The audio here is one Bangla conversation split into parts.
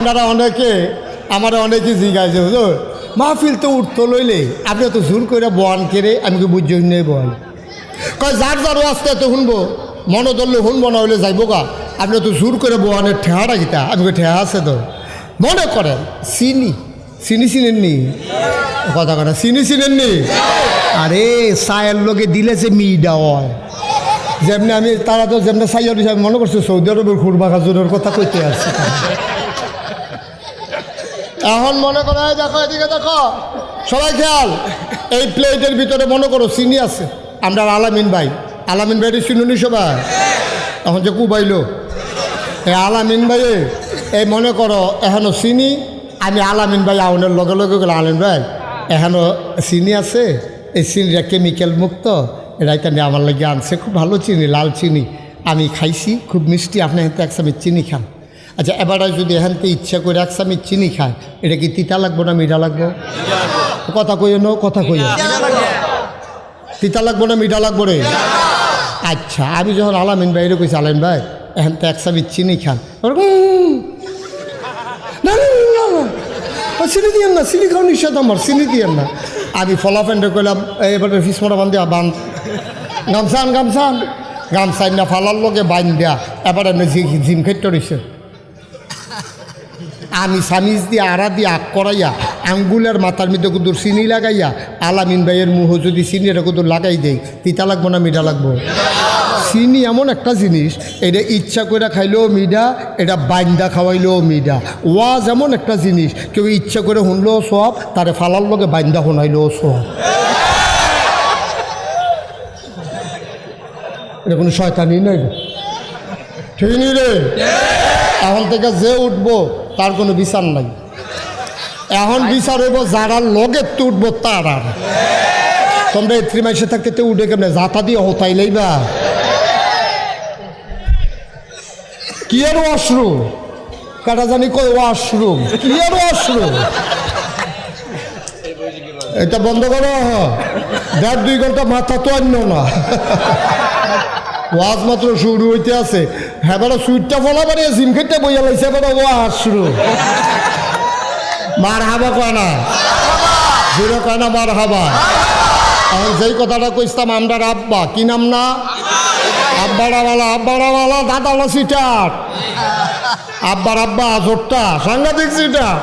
আপনারা অনেকে আমার অনেকে জিজ্ঞাসা হুজুর মাহফিল তো উঠতো লইলে আপনি তো জোর করে বয়ান কেড়ে আমি কি বুঝি নেই বয়ান কয় যার যার আসতে তো শুনবো মনে ধরলে শুনবো না হইলে যাইব গা আপনি তো জোর করে বয়ানের ঠেহাটা গীতা আমি ঠেহা আছে তো মনে করেন চিনি চিনি চিনেননি কথা কথা চিনি চিনেননি আরে চায়ের লোকে দিলে যে মিডা হয় যেমনি আমি তারা তো যেমনি চাইয়া দিছে আমি মনে করছি সৌদি আরবের খুরবা খাজুরের কথা কইতে আসছি এখন মনে করো দেখো এদিকে দেখো সবাই খেয়াল এই প্লেটের ভিতরে মনে করো চিনি আছে আমরা আলামিন ভাইটি চিনুনি সবাই এখন যে কুবাইল এই আলামিন ভাই এই মনে করো এখনো চিনি আমি আলামিন ভাই আউনের লগে লগে গেলে আলামিন ভাই এখনো চিনি আছে এই চিনিটা কেমিক্যাল মুক্ত এটা নিয়ে আমার লাগে আনছে খুব ভালো চিনি লাল চিনি আমি খাইছি খুব মিষ্টি আপনি এখান এক চামচ চিনি খান আচ্ছা এবারে যদি এখান থেকে ইচ্ছা করে এক চামচ চিনি খায় এটা কি তিতা লাগবো না মিঠা লাগবো কথা কইও নো কথা কইও তিতা লাগবো না মিঠা লাগবো রে আচ্ছা আমি যখন আলামিন ভাই কইছি আলামিন ভাই এখান থেকে এক চামচ চিনি খান না চিনি দিয়েন না চিনি খাওয়া নিষেধ আমার চিনি দিয়েন না আমি ফলাফেন্ডে কইলাম এবারে ফিসমোটা বান্ধ বান গামছান না ফালার লগে বাইন দেয়া এবারে জিম খেতে রয়েছে আমি সামিজ দিয়ে আড়া দিয়ে আগ করাইয়া আঙ্গুলের মাথার মধ্যে কুদুর চিনি লাগাইয়া আলামিন ভাইয়ের মুহ যদি চিনিটা কুদুর লাগাই দেই তিতা লাগবো না মিঠা লাগবো চিনি এমন একটা জিনিস এটা ইচ্ছা করে খাইলেও মিঠা এটা বাইন্দা খাওয়াইলেও মিঠা ওয়াজ এমন একটা জিনিস কেউ ইচ্ছা করে শুনলেও সব তারে ফালার লগে বাইন্দা শোনাইলেও সব এটা কোনো শয়তানি নাই ঠিক নি রে এখন থেকে যে উঠবো তার কোনো বিচার নাই এখন বিচার হইব যারা লগে তো উঠবো তার আর তোমরা এত্রি মাসে থাকতে তো উঠে কেমনে যাতা দিয়ে হতাইলেই বা কি আর ওয়াশরুম কাটা জানি কই ওয়াশরুম কি আর ওয়াশরুম এটা বন্ধ করো 1.5-2 ঘন্টা মাথা তো অন্য না ওয়াজ মাত্র শুরু হইতে আছে হ্যাঁ বেড়া সুইটটা ফলা বাড়িয়ে জিম খেতে বইয়া লাগছে বেড়া ওয়াজ শুরু মার হাবা কয় না জোরে কয় না মার হাবা এখন যেই কথাটা কইতাম আমরা আব্বা কি নাম না আব্বাড়াওয়ালা দাদাওয়ালা সিটার আব্বার আব্বা আজরটা সাংঘাতিক সিটার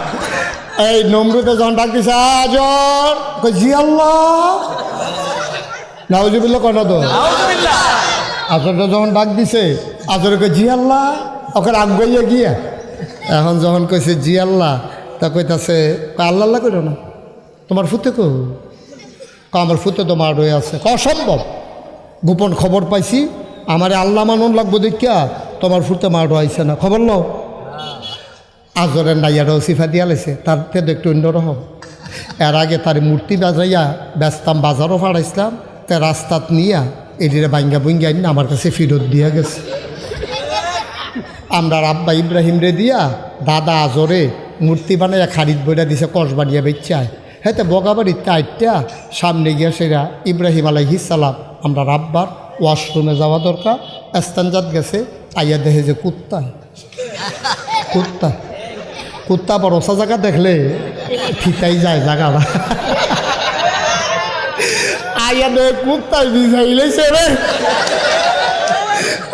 এই নমরুদে যখন ডাক দিছে আজর কই জি আল্লাহ নাউজুবিল্লাহ কয় না তো আজরটা যখন ডাক দিছে আজরকে জি আল্লাহ ওকে আগাইয়া গিয়া এখন যখন কইছে জি আল্লাহ তা কইতাছে আল্লাহ আল্লাহ করো না তোমার ফুতে কো আমার ফুতে তো মার হয়ে আছে অসম্ভব গোপন খবর পাইছি আমারে আল্লাহ মানন লাগবো দেখিয়া তোমার ফুতে মার হয়েছে না খবর লও আজরের নাইয়ারাও সিফা দিয়া লেছে তার থেকে একটু অন্যরকম এর আগে তার মূর্তি বাজাইয়া ব্যস্তাম বাজারও ফাড়াইছিলাম তা রাস্তাত নিয়া এটিরে বাঙ্গা বুঙ্গা না আমার কাছে ফেরত দিয়া গেছে আমরা আব্বা ইব্রাহিম রে দিয়া দাদা আজরে মূর্তি বানাইয়া খারিদ বইটা দিছে কষ বানিয়া বেচায় হ্যাঁ বগাবাড়ির টাইটটা সামনে গিয়া সেরা ইব্রাহিম আলাইহিস সালাম আমরা রাব্বার ওয়াশরুমে যাওয়া দরকার এস্তানজাত গেছে আইয়া দেখে যে কুত্তা বড় ওসা জায়গা দেখলে ফিতাই যায় জায়গাটা আইয়া দেখে কুত্তায় ভিজাইলেছে রে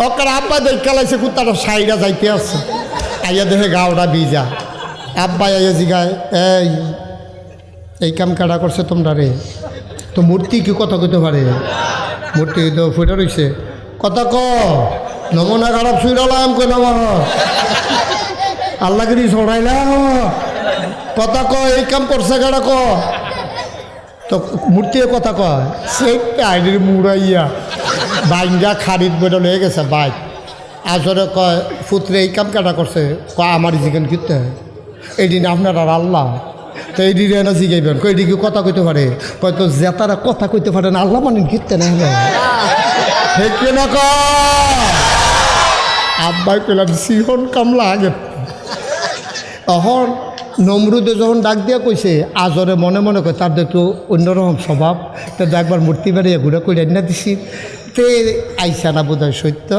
ওকে আব্বা দেখা লাগছে কুত্তাটা সাইডা যাইতে আছে আইয়া দেখে গাওটা ভিজা আব্বা আইয়া জিগায় এই কাম কাটা করছে তোমরা রে তো মূর্তি কি কথা কইতে পারে মূর্তি তো ফুটে রয়েছে কথা ক নমুনা খারাপ শুইলাম কই নম আল্লাহগিরি ছড়াইলাম কথা ক এই কাম করছে কাটা ক তো মূর্তির কথা কয় সেইটা আইডির মুড়াইয়া বাইঙ্গা খারিদ বইটা লয়ে গেছে বাইক আসলে কয় ফুতরে এই কাম কাটা করছে কয় আমার জিজ্ঞান কিনতে এই দিন আপনার আর আল্লাহ তো এই দিনে না জিগাইবেন কই এদিকে কথা কইতে পারে কয় তো জেতারা কথা কইতে পারে না আল্লাহ মানে কিনতে না ঠিক না ক আব্বাই পেলাম সিহন কামলা আগে তখন নমরুদে যখন ডাক দিয়া কইছে আজরে মনে মনে কয় তার একটু অন্যরকম স্বভাব তো একবার মূর্তি বাড়িয়ে ঘুরে করে না দিছি তে আইসা না বোধ হয় সত্য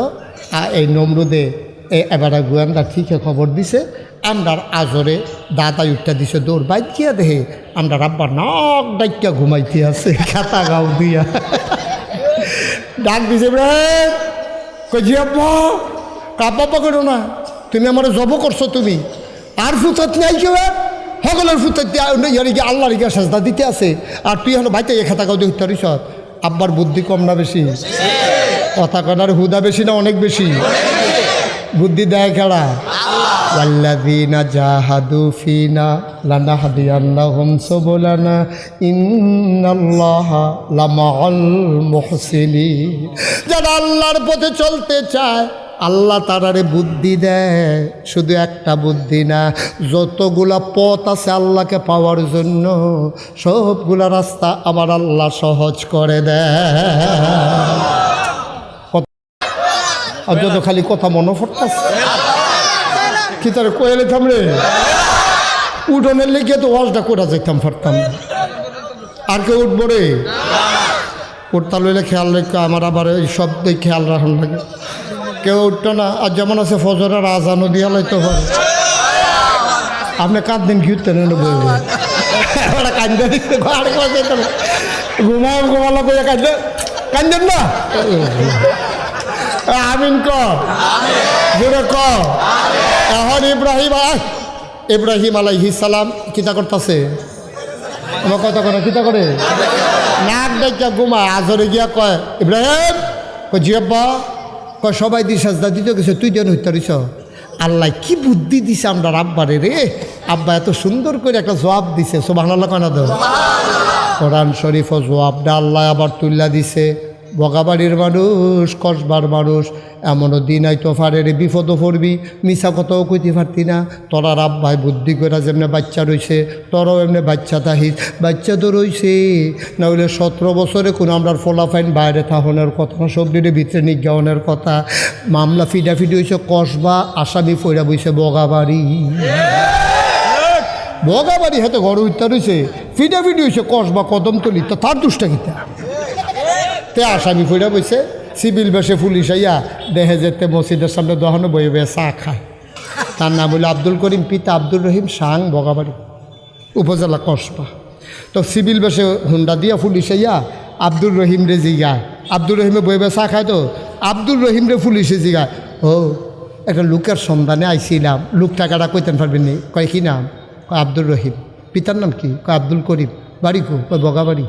এই নমরুদে এবারে গোয়েন্দা ঠিকই খবর দিছে আমরা আজরে দাদা উঠটা দিছে দৌড় বাইক গিয়া দেহে আমরা আব্বা নাক ডাইকা ঘুমাইতে আছে খাতা গাও দিয়া ডাক দিছে ইব্রাহিম কই আব্বা কাপা করো না তুমি আমার জব করছো তুমি আর ফুতাত নাই কেউ সকলের ফুতাত গিয়ে আল্লাহর গিয়া সাজদা দিতে আছে আর তুই হলো ভাইতে এ খাতা গাও দিয়ে উত্তরিস আব্বার বুদ্ধি কম না বেশি কথা কনার হুদা বেশি না অনেক বেশি বুদ্ধি দেয় খেলা ওয়াল্লাযীনা জাহাদু ফিনা লানাহদিয়ান্নাহুম সুবুলানা ইন্নাল্লাহা লামাআল মুহসিনিন যারা আল্লাহর পথে চলতে চায় আল্লাহ তারারে বুদ্ধি দেয় শুধু একটা বুদ্ধি না যতগুলা পথ আছে আল্লাহকে পাওয়ার জন্য সবগুলা রাস্তা আবার আল্লাহ সহজ করে দেয় আর যত খালি কথা মনে পড়তাছে কি তার কয়েলে থামরে উঠোনের লেগে তো ওয়াজটা করে যেতাম পারতাম আর কেউ উঠবো রে উঠতা লইলে খেয়াল রেখে আমার আবার এই সব দিকে খেয়াল রাখার লাগে কেউ উঠতো না আর যেমন আছে ফজরের আজানও দিয়া লাইতে পারে আপনি কাঁদদিন ঘিরতেন বলবো কান্দে দিতে ঘুমালো করে কাঁদে কান্দেন না আমিন ক জোরে ক এখন ইব্রাহিম আলাইহিস সালাম কিতা করতেছে আমার কথা করে কিতা করে নাক ডাইকা ঘুমায় আজরে গিয়া কয় ইব্রাহিম কয় জি আব্বা কয় সবাই দি সাজদা দিতে গেছে তুই যেন হইতারিস আল্লাহ কি বুদ্ধি দিছে আমরা আব্বারে রে আব্বা এত সুন্দর করে একটা জবাব দিছে সুবহানাল্লাহ কানা দাও কোরআন শরীফও জবাবটা আল্লাহ আবার তুল্লা দিছে বগাবাড়ির মানুষ কসবার মানুষ এমনও দিন আইতো পারে রে বিপদও পড়বি মিশা কথাও কইতে পারতি না তোরা আব্বাই বুদ্ধি করে যেমনি বাচ্চা রয়েছে তোরাও এমনি বাচ্চা তাহিস বাচ্চা তো রয়েছে না হইলে 17 বছরে কোনো আমরা ফলাফাইন বাইরে থাহনের কথা না সবজির ভিতরে নিজ্ঞানের কথা মামলা ফিডাফিডি হয়েছে কসবা আসামি ফইরা বইছে বগাবাড়ি বগাবাড়ি হাতে ঘর উঠতে রয়েছে ফিডাফিডি হয়েছে কসবা কদমতলি তো তার দুষ্টা গীতা তে আসামি ফইরা বইছে সিভিল বেশে পুলিশ আইয়া দেখে যেতে মসজিদের সামনে দহনে বয়ে বয়ে চা খায় তার নাম হইল আব্দুল করিম পিতা আব্দুল রহিম সাং বগাবাড়ি উপজেলা কসবা তো সিভিল বেশে হুন্ডা দিয়া পুলিশ আইয়া আব্দুল রহিম রে জিগায় আব্দুল রহিমে বয়ে বয়ে চা খায় তো আব্দুল রহিম রে পুলিশে জিগায় ও একটা লোকের সন্ধানে আইছিলাম লোক টাকাটা কইতেন পারবেন নি কয় কি নাম কয় আব্দুল রহিম পিতার নাম কি কয় আব্দুল করিম বাড়ি কো কয় বগাবাড়ি